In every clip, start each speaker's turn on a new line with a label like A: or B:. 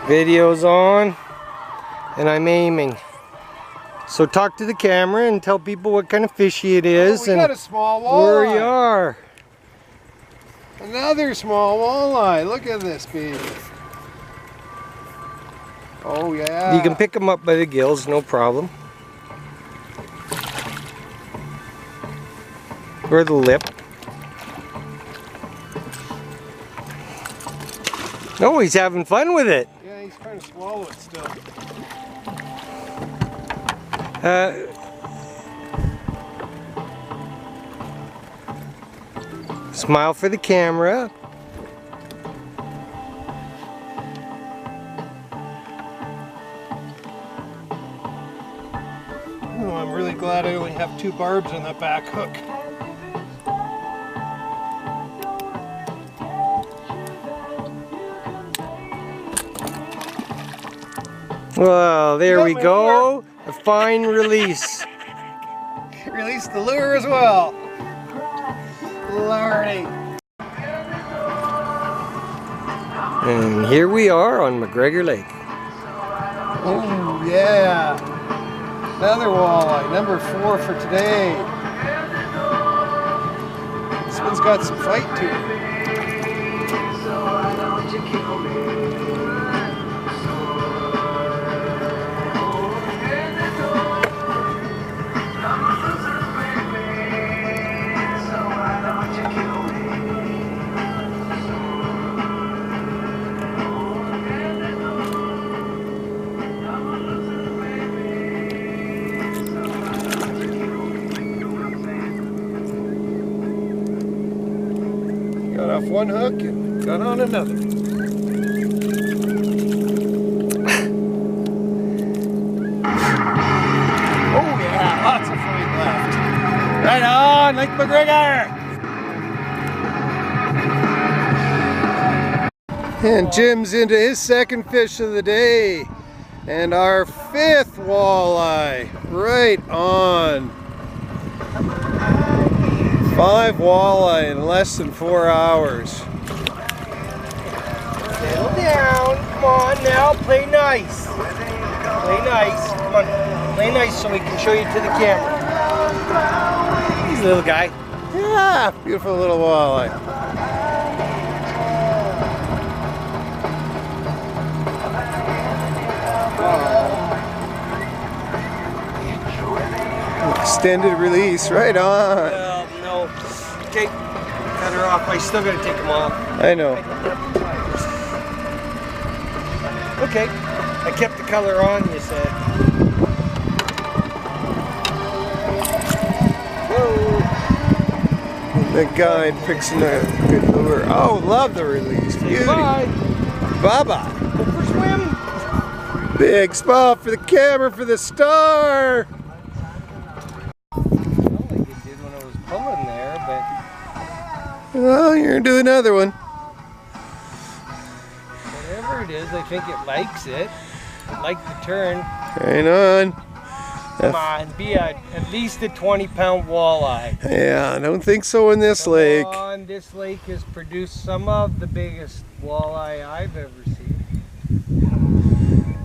A: Video's on, and I'm aiming. So talk to the camera and tell people what kind of fishy it is.
B: We got a small walleye.
A: Where you are.
B: Another small walleye. Look at this baby. Oh yeah.
A: You can pick them up by the gills, no problem. Or the lip. No, he's having fun with it.
B: Yeah, he's trying to swallow it still.
A: Smile for the camera.
B: Oh, I'm really glad I only have 2 barbs on that back hook.
A: Well, there we go. A fine release.
B: Release the lure as well. Lordy.
A: And here we are on McGregor Lake.
B: Oh yeah. Another walleye, number 4 for today. This one's got some fight to it. Got off one hook and got on another. Oh yeah, lots of fight left. Right on, like McGregor. And Jim's into his 2nd fish of the day. And our 5th walleye. Right on. 5 walleye in less than 4 hours.
A: Settle down. Come on now. Play nice. Play nice. Come on. Play nice so we can show you to the camera. He's a little guy.
B: Yeah, beautiful little walleye. Extended release, right on.
A: No. Okay, cut her off. I still gotta take them off.
B: I know.
A: Okay, I kept the color on, you said. Whoa.
B: The guide picks a good lure. Oh, love the release. Beauty.
A: Bye.
B: Bye-bye.
A: Go for a swim.
B: Big spot for the camera for the star. Well, you're gonna do another one.
A: Whatever it is, I think it likes it. It liked the turn.
B: Right on.
A: Come on, be at least a 20-pound walleye.
B: Yeah, I don't think so in this lake.
A: Come on, this lake has produced some of the biggest walleye I've ever seen.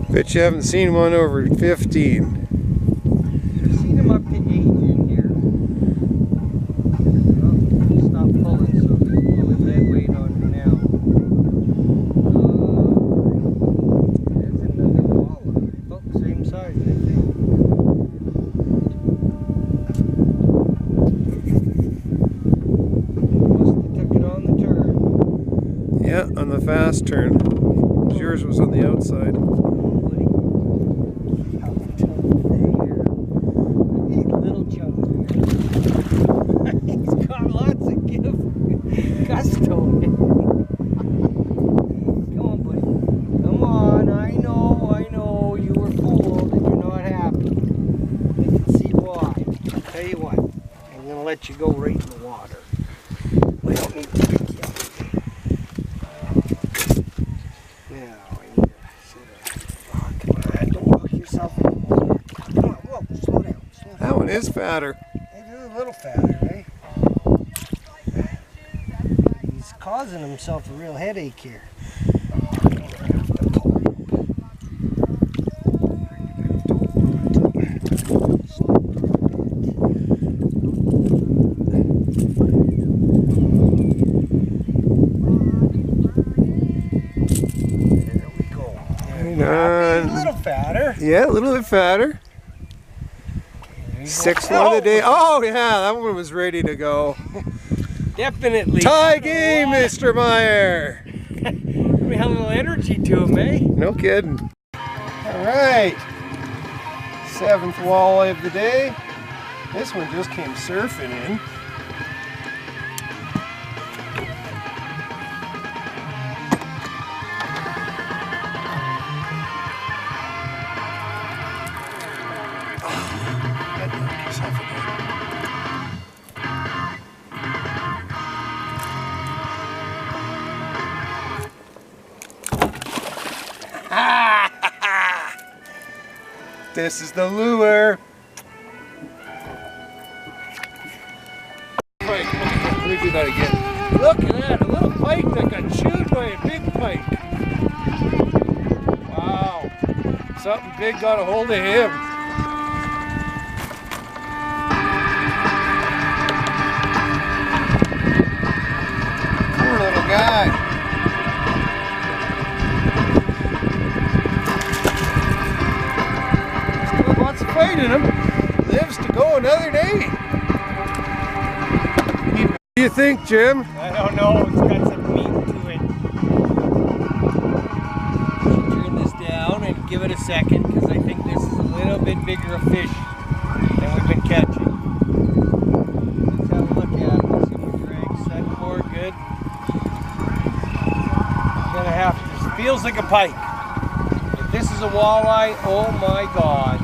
B: Bet you haven't seen one over 15.
A: I've seen them up to 8 in here. Stop pulling, so there's pulling dead weight on me now. There's another walleye. About the same size, I think. Must have took it on the turn.
B: Yeah, on the fast turn. Yours was on the outside.
A: Little chunk. He's got lots of gusto. Come on, buddy. Come on. I know. You were fooled and you're not happy. I can see why. I'll tell you what. I'm going to let you go right in the water. I don't need to pick you up. Now, I need to sit up. Oh, come on. Don't knock yourself in the water. Come on. Whoa. Slow down.
B: That one is fatter.
A: It is a little fatter, eh? He's causing himself a real headache here.
B: Right on.
A: A little fatter.
B: Yeah, a little bit fatter. Sixth one of the day. Oh yeah, that one was ready to go.
A: Definitely.
B: Tie game, Mr. Meyer.
A: We have a little energy to him, eh?
B: No kidding. All right. 7th walleye of the day. This one just came surfing in. This is the lure. Pike. Let me do that again. Look at that, a little pike that got chewed by a big pike. Wow. Something big got a hold of him. Poor little guy. In him, lives to go another day. What do you think, Jim?
A: I don't know, it's got some meat to it. Should turn this down and give it a second because I think this is a little bit bigger a fish than we've been catching. Let's have a look at it. Let's see if we drag set for good. Gonna have to, feels like a pike. If this is a walleye, oh my god.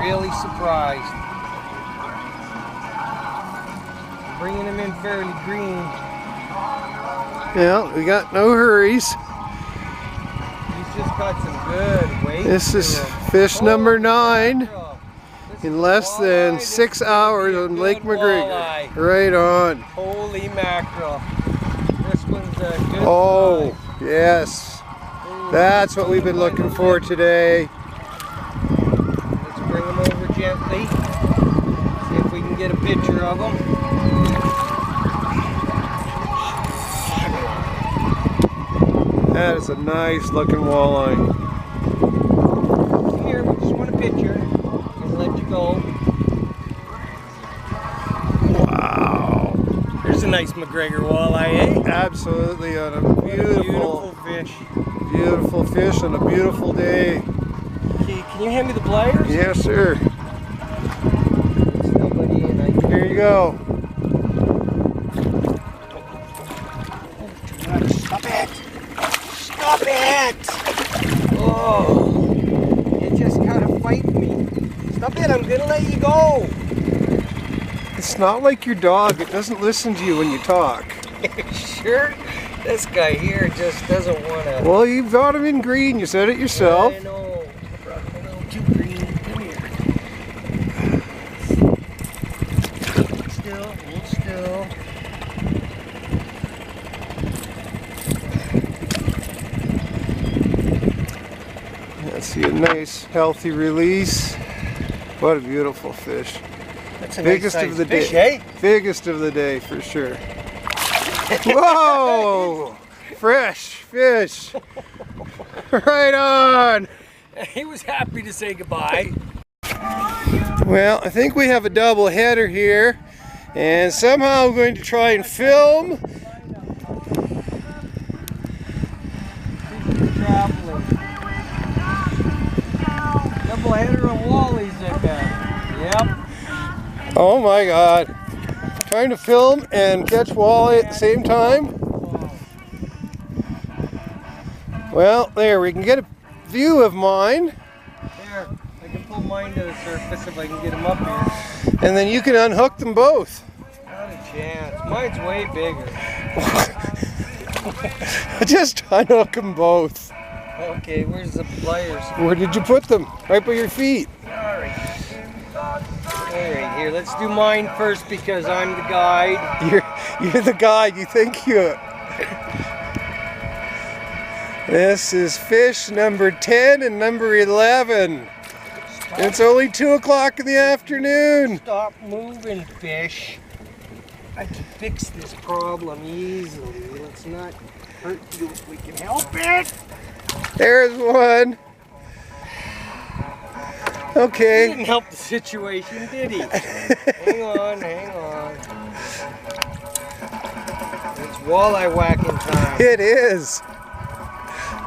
A: Really surprised. Bringing him in fairly green.
B: Yeah, we got no hurries.
A: He's just got some good weight.
B: This is fish number 9 in less than 6 hours on Lake McGregor.
A: Walleye.
B: Right on.
A: Holy mackerel. This one's a good
B: Oh,
A: size.
B: yes. That's what we've been looking for today.
A: Bring them over gently. See if we can get a picture of them.
B: That is a nice looking walleye.
A: Here, we just want a picture and let you go.
B: Wow.
A: There's a nice McGregor walleye, eh?
B: Absolutely on a
A: What a
B: beautiful,
A: beautiful fish.
B: beautiful fish on a beautiful day.
A: Okay, can you hand me the pliers?
B: Yes, sir.
A: There's nobody in.
B: Here you go.
A: Stop it! Stop it! Oh, you just gotta fight me. Stop it, I'm gonna let you go.
B: It's not like your dog. It doesn't listen to you when you talk.
A: Sure? This guy here just doesn't wanna.
B: Well, you've got him in green. You said it yourself.
A: I know. A little too green. Come here. Hold still, hold still.
B: Let's see a nice, healthy release. What a beautiful fish.
A: That's a
B: Biggest
A: nice
B: of the
A: fish,
B: day.
A: eh?
B: Biggest of the day for sure. Whoa! Fresh fish. Right on.
A: He was happy to say goodbye.
B: Well, I think we have a double header here, and somehow I'm going to try and film.
A: Traveling. Double header of wallies, I bet. Yep.
B: Oh my God. Trying to film and catch walleye at the same time. Well, there, we can get a view of mine.
A: There, I can pull mine to the surface if I can get them up here.
B: And then you can unhook them both.
A: Not a chance. Mine's way bigger.
B: Just unhook them both.
A: Okay, where's the pliers?
B: Where did you put them? Right by your feet.
A: Sorry. Alright, here, let's do mine first because I'm the guide.
B: You're the guide. You think you. This is fish number 10 and number 11. It's only 2 o'clock in the afternoon.
A: Stop moving, fish. I can fix this problem easily. Let's not We can help it.
B: There's one.
A: He
B: Okay.
A: didn't help the situation, did he? Hang on, hang on. It's walleye whacking time.
B: It is.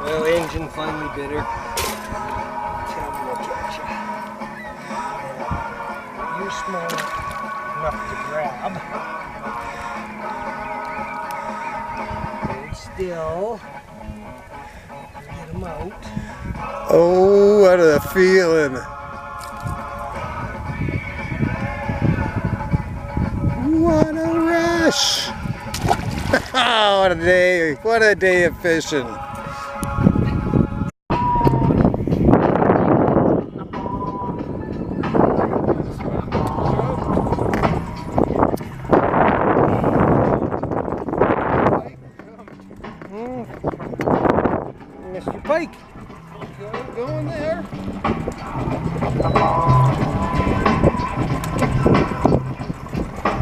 A: Well, engine finally bit her. Tell me I'll catch you. You're small enough to grab. Hold still. Get him out.
B: Oh, what a feeling. What a rush. What a day. What a day of fishing.
A: Mr. Pike.
B: Going there.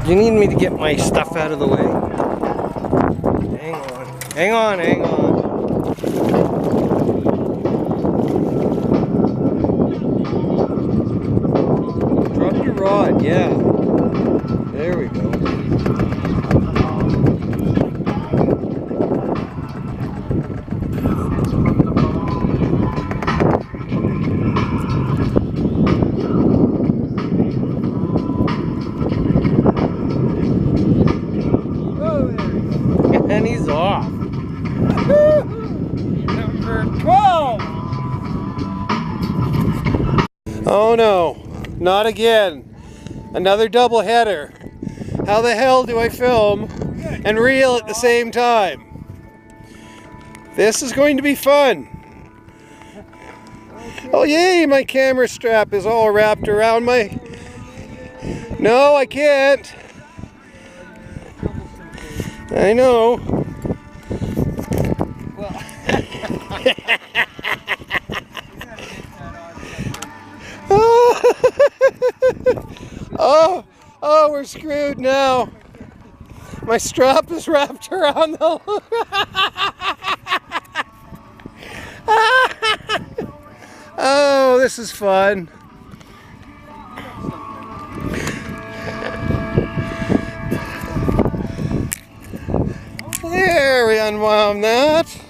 A: You need me to get my stuff out of the way. Hang on. Hang on, hang on.
B: Drop your rod, yeah. There we go.
A: And he's off. Number 12.
B: Oh no, not again. Another double header. How the hell do I film and reel at the same time? This is going to be fun. Oh yay, my camera strap is all wrapped around my... No, I can't. I know.
A: Well,
B: oh, we're screwed now. My strap is wrapped around the hook. Oh, this is fun. There, we unwound that.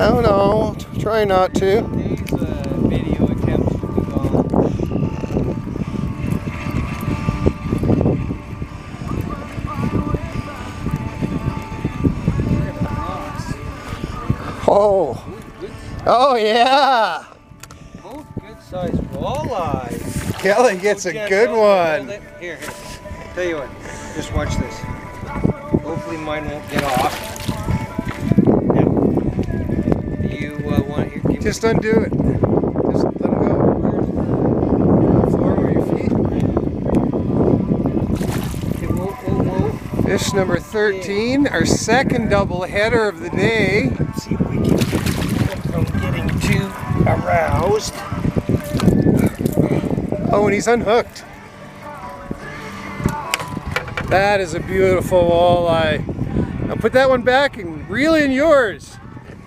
B: Oh no, try not to.
A: these video attempts will be gone.
B: Oh, oh yeah.
A: Both good sized walleye.
B: Kelly gets a good one.
A: Here. Tell you what, just watch this. Hopefully mine won't get off. Now, do you want your...
B: Just undo it. Just let him go. Floor where your feet.
A: Okay, whoa.
B: Fish number 13, our second double header of the day.
A: Let's see if we can keep it from getting too aroused.
B: Oh, and he's unhooked. That is a beautiful walleye. Now put that one back and reel in yours.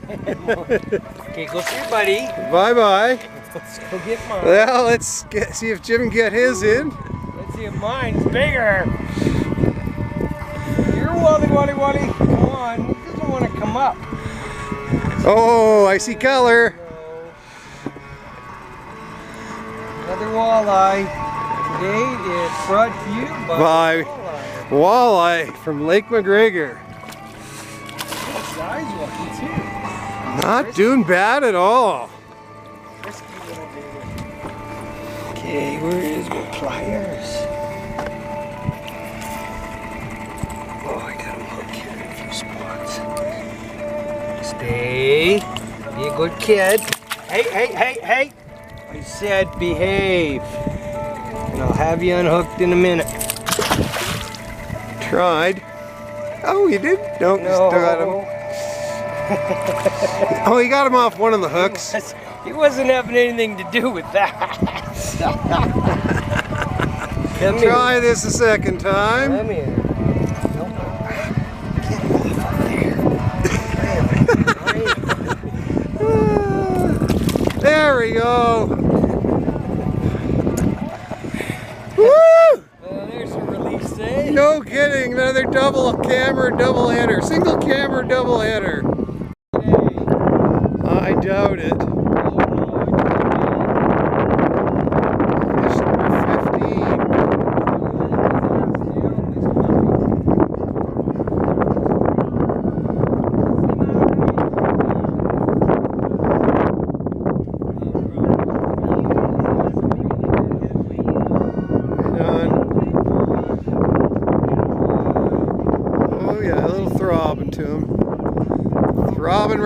A: Okay, go see your buddy.
B: Bye-bye.
A: Let's go get mine.
B: Well, let's see if Jim can get his in.
A: Let's see if mine's bigger. You're Wally. Come on. He doesn't want to come up.
B: Oh, I see color.
A: Another walleye. Today is brought to you by Walleye.
B: Walleye from Lake McGregor.
A: Good size one too.
B: Not doing bad at all.
A: Risky little baby. Okay, where is my pliers? Oh, I got him hooked here in a few spots. Stay. Be a good kid. Hey. I said behave. And I'll have you unhooked in a minute.
B: Tried. Oh, you did? No, you still got him. Oh, you got him off one of the hooks.
A: He wasn't having anything to do with that.
B: Try this a second time.
A: Come here.
B: go. Woo!
A: There's a release, eh?
B: No kidding. Another double camera double header. Single camera double header. I doubt it. Fish number 15. To him. Robin.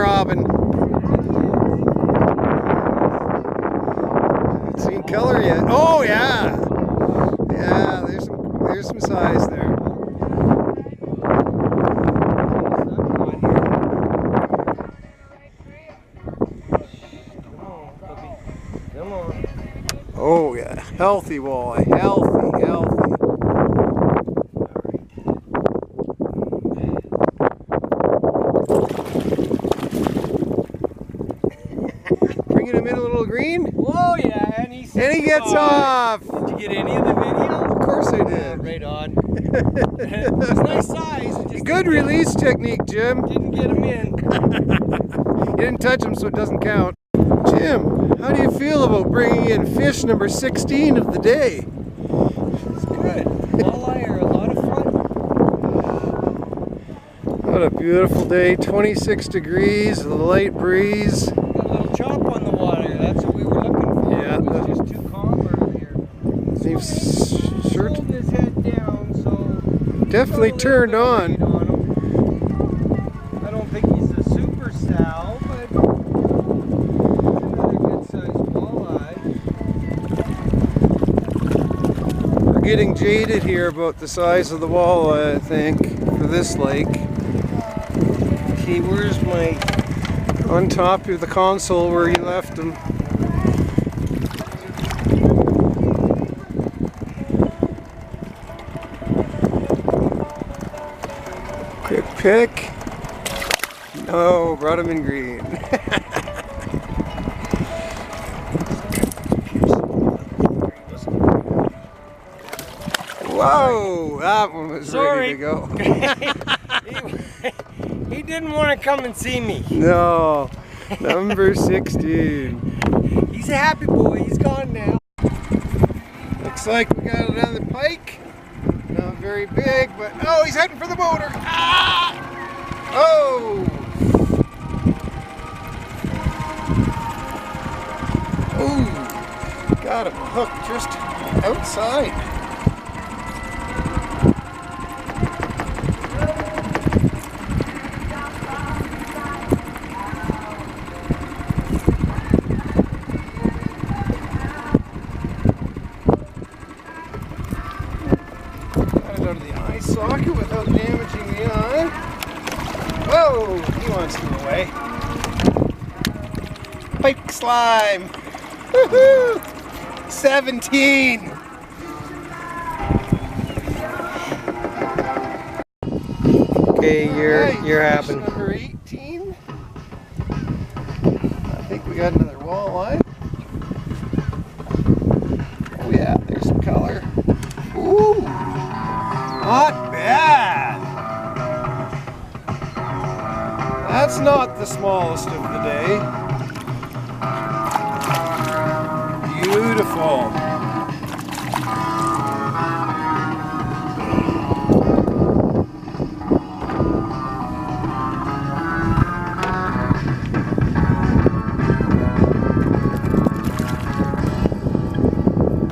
B: Haven't seen color yet. Oh yeah. Yeah, there's some size there.
A: Come on.
B: Oh yeah, healthy walleye, healthy. Bringing him in a little green.
A: Oh yeah, and he
B: gets off.
A: Did you get any of the video?
B: Of course I did.
A: Right on. It's nice size. Just
B: good release technique, Jim.
A: Didn't get him in.
B: You didn't touch him, so it doesn't count. Jim, how do you feel about bringing in fish number 16 of the day?
A: It's good. Walleye are a lot of fun.
B: What a beautiful day. 26 degrees, a light breeze.
A: Got a little chop on the water. That's what we were looking for.
B: Yeah.
A: It was just too calm earlier.
B: He's sure
A: holding his head down, so
B: definitely turned on.
A: I don't think he's a super sow, but another good sized walleye.
B: We're getting jaded here about the size of the walleye, I think, for this lake.
A: Okay, where's my...
B: On top of the console where you left him. Quick pick. No, brought him in green. Whoa, that one was ready to go.
A: He didn't want to come and see me.
B: No, number 16.
A: He's a happy boy. He's gone now.
B: Looks like we got another pike. Not very big, but oh, he's heading for the motor. Ah! Oh! Oh! Got him hooked just outside. Out of the eye socket without damaging the eye. Whoa! He wants to go away. Pike slime! Woohoo! 17!
A: Okay, you're having.
B: Number 18. I think we got another walleye. Oh yeah, there's some color. Ooh! Not bad. That's not the smallest of the day. Beautiful.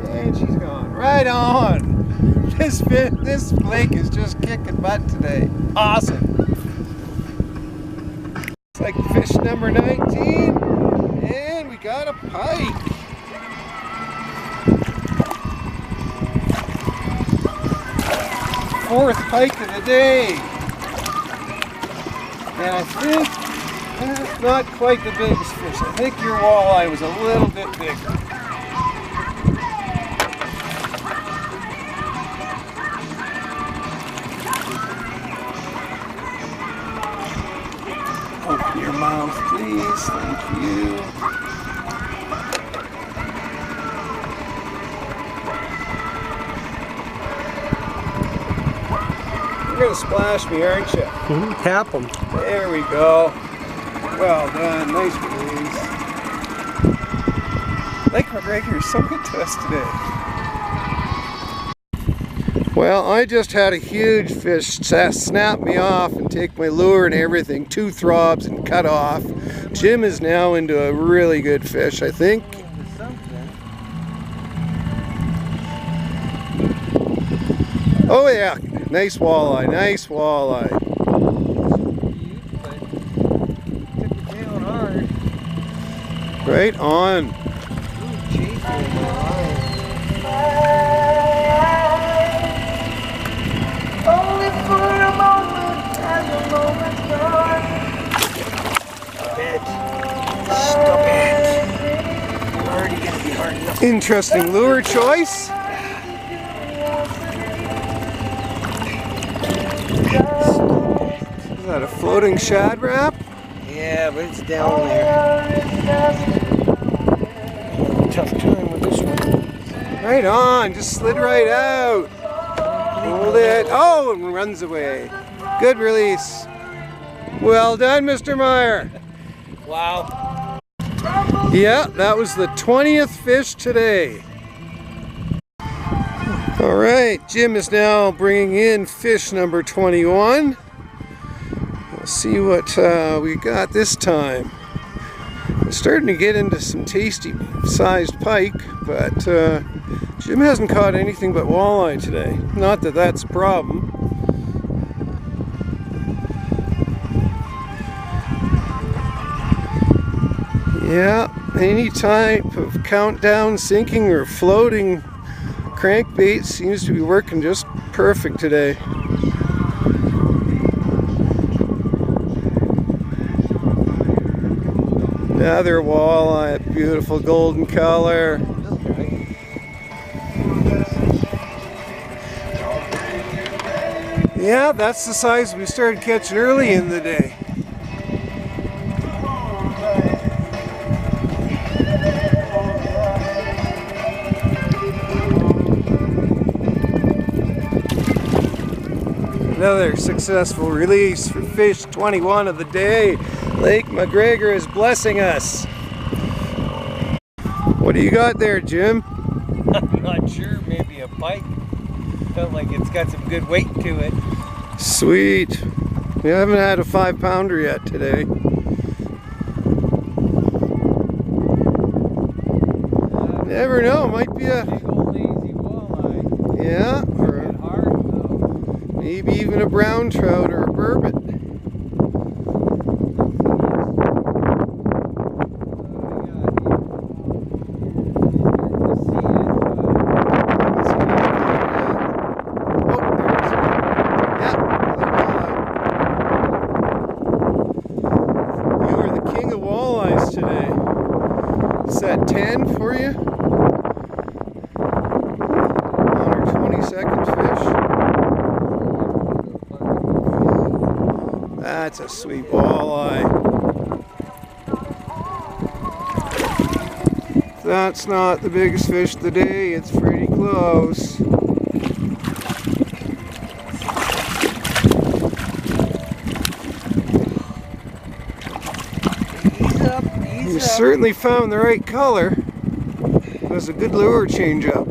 B: And she's gone right on. This lake is just kicking butt today. Awesome. It's like fish number 19, and we got a pike. Fourth pike of the day. And I think not quite the biggest fish. I think your walleye was a little bit bigger. Open your mouth, please. Thank you. gonna splash me, aren't you?
A: Tap them.
B: There we go. Well done. Nice release. Lake McGregor is so good to us today. Well, I just had a huge fish snap me off and take my lure and everything, 2 throbs and cut off. Jim is now into a really good fish, I think. Oh yeah, nice walleye, nice walleye. Right on. Interesting lure choice. Is that a floating Shad Rap?
A: Yeah, but it's down there. Tough time with this one.
B: Right on, just slid right out. Hold it. Oh, and runs away. Good release. Well done, Mr. Meyer.
A: Wow.
B: Yeah, that was the 20th fish today. All right, Jim is now bringing in fish number 21. We'll see what we got this time. We're starting to get into some tasty sized pike, but Jim hasn't caught anything but walleye today. Not that that's a problem. Yeah, any type of countdown sinking or floating crankbait seems to be working just perfect today. Another walleye, beautiful golden color. Yeah, that's the size we started catching early in the day. Another successful release for fish 21 of the day. Lake McGregor is blessing us. What do you got there, Jim?
A: I'm not sure, maybe a pike. Felt like it's got some good weight to it.
B: Sweet. We haven't had a 5-pounder yet today. Never know, might be a
A: big old lazy walleye.
B: Yeah, or
A: It's hard though.
B: maybe even a brown trout or a burbot. That 10 for you on our 22nd fish. That's a sweet walleye. That's not the biggest fish of the day, it's pretty close. You certainly found the right color. It was a good lure change up.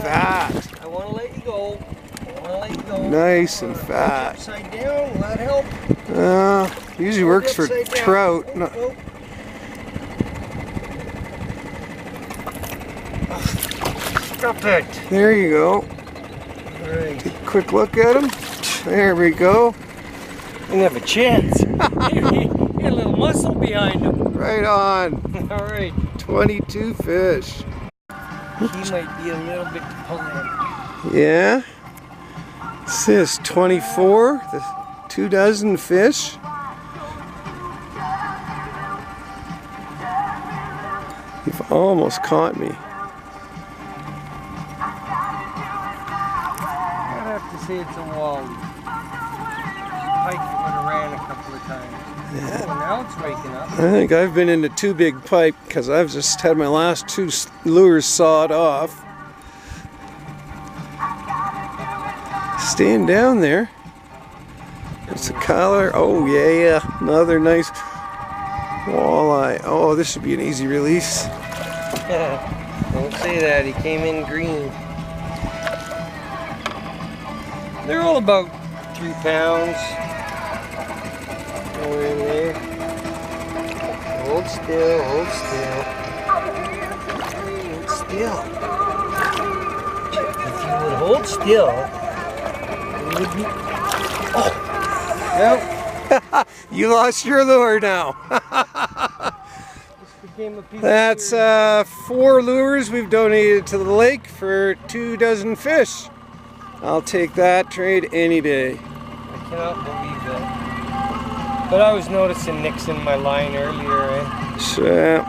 B: Fat.
A: I want to let you go.
B: Nice and fat.
A: Upside down, will that help?
B: Usually works for trout.
A: Stop it.
B: There you go.
A: Alright.
B: Take a quick look at him. There we go.
A: Didn't have a chance. He had a little muscle behind him.
B: Right on.
A: Alright.
B: 22 fish.
A: He might be a little bit to pull in.
B: Yeah. This is 24, the 2 dozen fish. You've almost caught me.
A: I'd have to say it's a walleye. ran a couple of times. Yeah. Oh, now it's waking up.
B: I think I've been into too big pipe because I've just had my last 2 lures sawed off. Staying down there. It's a color. Oh yeah, another nice walleye. Oh, this should be an easy release.
A: Don't say that. He came in green. They're all about 3 pounds. Go in there. Hold still, hold still. Hold still. If you would hold still, it would be... Oh! Nope.
B: You lost your lure now. That's 4 lures we've donated to the lake for 2 dozen fish. I'll take that trade any day.
A: I cannot believe that. But I was noticing nicks in my line earlier, eh?
B: So,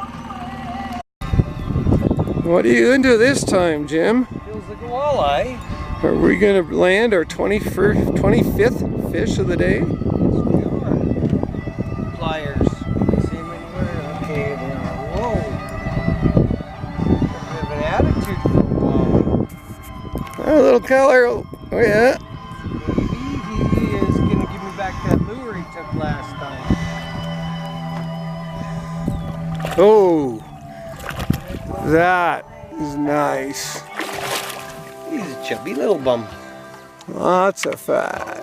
B: what are you into this time, Jim?
A: Feels like a walleye.
B: Are we going to land our 25th fish of the day?
A: Yes, we are. Pliers. See them anywhere? Okay, there. Whoa. A bit of an attitude for a walleye.
B: A little color. Oh, yeah.
A: Maybe he is going to give me back that lure he took last time.
B: Oh, that is nice.
A: He's a chubby little bum.
B: Lots of fat.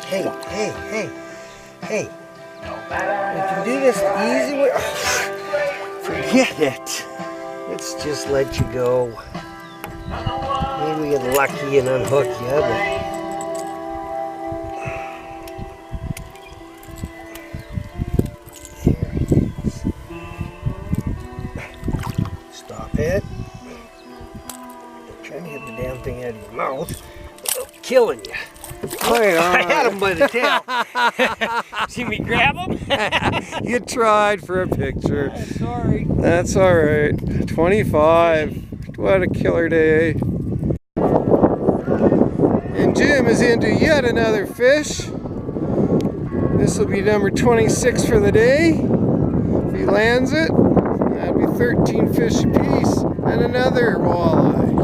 A: Hey, hey, hey, hey. We can do this the easy way. Forget it. Let's just let you go. Maybe we get lucky and unhook you, but... There it is. Stop it. Trying to get the damn thing out of your mouth without killing you. I had him by the tail. See me grab him?
B: You tried for a picture.
A: Yeah, sorry.
B: That's all right. 25. What a killer day. And Jim is into yet another fish. This will be number 26 for the day. If he lands it, that'll be 13 fish apiece. And another walleye.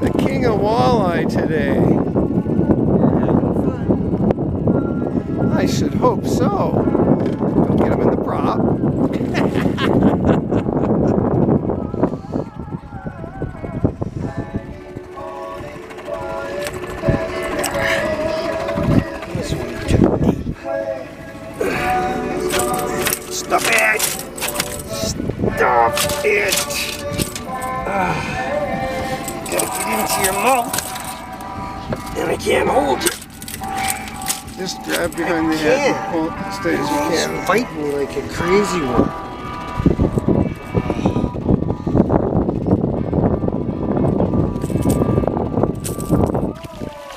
B: The king of walleye today. I should hope so. Don't get him in the prop.
A: This one took deep. Stop it! Stop it! Gotta get into your mouth. And I can't hold you.
B: Just grab behind the head and pull it as tight as you can.
A: He's fighting me like a crazy one.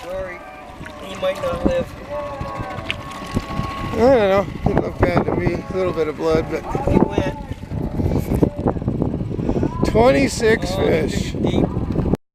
A: Sorry, he might not live.
B: I don't know. Didn't look bad to me. A little bit of blood, but
A: He went
B: 26 fish.
A: deep.